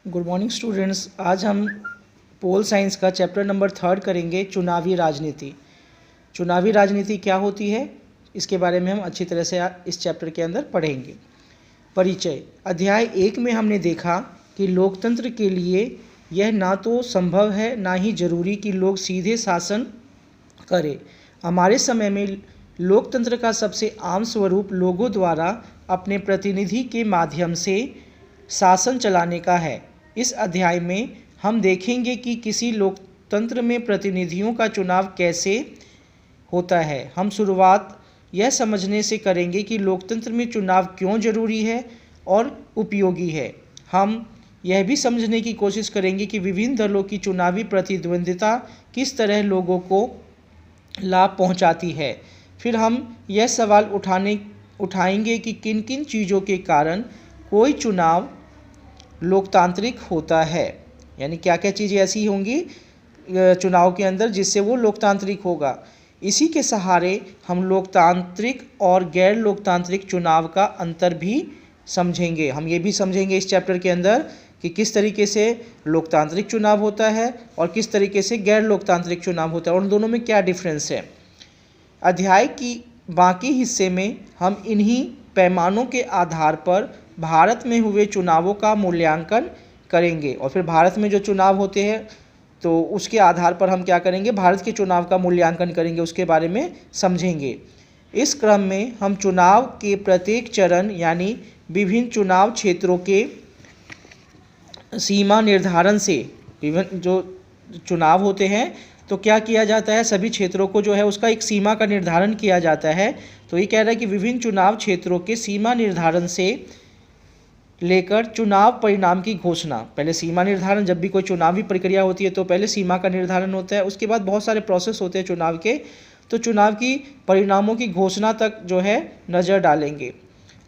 Good morning students. आज हम pol science का चैप्टर नंबर 3 करेंगे, चुनावी राजनीति। चुनावी राजनीति क्या होती है, इसके बारे में हम अच्छी तरह से इस चैप्टर के अंदर पढ़ेंगे। परिचय। अध्याय 1 में हमने देखा कि लोकतंत्र के लिए यह ना तो संभव है ना ही जरूरी कि लोग सीधे शासन करें। हमारे समय में लोकतंत्र का सबसे आम स्वरूप लोगों द्वारा अपने प्रतिनिधि के माध्यम से शासन चलाने का है। इस अध्याय में हम देखेंगे कि किसी लोकतंत्र में प्रतिनिधियों का चुनाव कैसे होता है। हम शुरुआत यह समझने से करेंगे कि लोकतंत्र में चुनाव क्यों जरूरी है और उपयोगी है। हम यह भी समझने की कोशिश करेंगे कि विभिन्न दलों की चुनावी प्रतिद्वंदिता किस तरह लोगों को लाभ पहुंचाती है। फिर हम यह सवाल उठाएंगे कि किन किन चीज़ों के कारण कोई चुनाव लोकतांत्रिक होता है, यानी क्या क्या चीज़ें ऐसी होंगी चुनाव के अंदर जिससे वो लोकतांत्रिक होगा। इसी के सहारे हम लोकतांत्रिक और गैर लोकतांत्रिक चुनाव का अंतर भी समझेंगे। हम ये भी समझेंगे इस चैप्टर के अंदर कि किस तरीके से लोकतांत्रिक चुनाव होता है और किस तरीके से गैर लोकतांत्रिक चुनाव होता है और उन दोनों में क्या डिफरेंस है। अध्याय की बाकी हिस्से में हम इन्हीं पैमानों के आधार पर भारत में हुए चुनावों का मूल्यांकन करेंगे और फिर भारत में जो चुनाव होते हैं तो उसके आधार पर हम क्या करेंगे, भारत के चुनाव का मूल्यांकन करेंगे, उसके बारे में समझेंगे। इस क्रम में हम चुनाव के प्रत्येक चरण यानी विभिन्न चुनाव क्षेत्रों के सीमा निर्धारण से, विभिन्न जो चुनाव होते हैं तो क्या किया जाता है, सभी क्षेत्रों को जो है उसका एक सीमा का निर्धारण किया जाता है। तो ये कह रहा है कि विभिन्न चुनाव क्षेत्रों के सीमा निर्धारण से लेकर चुनाव परिणाम की घोषणा। पहले सीमा निर्धारण, जब भी कोई चुनावी प्रक्रिया होती है तो पहले सीमा का निर्धारण होता है, उसके बाद बहुत सारे प्रोसेस होते हैं चुनाव के, तो चुनाव की परिणामों की घोषणा तक जो है नज़र डालेंगे।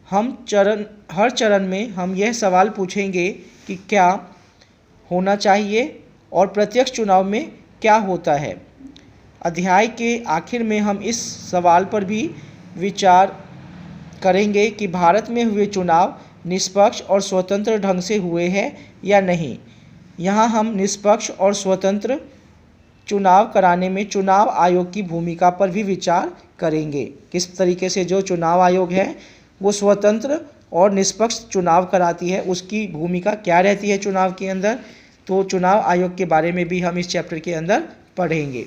हर चरण में हम यह सवाल पूछेंगे कि क्या होना चाहिए और प्रत्यक्ष चुनाव में क्या होता है। अध्याय के आखिर में हम इस सवाल पर भी विचार करेंगे कि भारत में हुए चुनाव निष्पक्ष और स्वतंत्र ढंग से हुए हैं या नहीं। यहाँ हम निष्पक्ष और स्वतंत्र चुनाव कराने में चुनाव आयोग की भूमिका पर भी विचार करेंगे। किस तरीके से जो चुनाव आयोग है वो स्वतंत्र और निष्पक्ष चुनाव कराती है, उसकी भूमिका क्या रहती है चुनाव के अंदर, तो चुनाव आयोग के बारे में भी हम इस चैप्टर के अंदर पढ़ेंगे।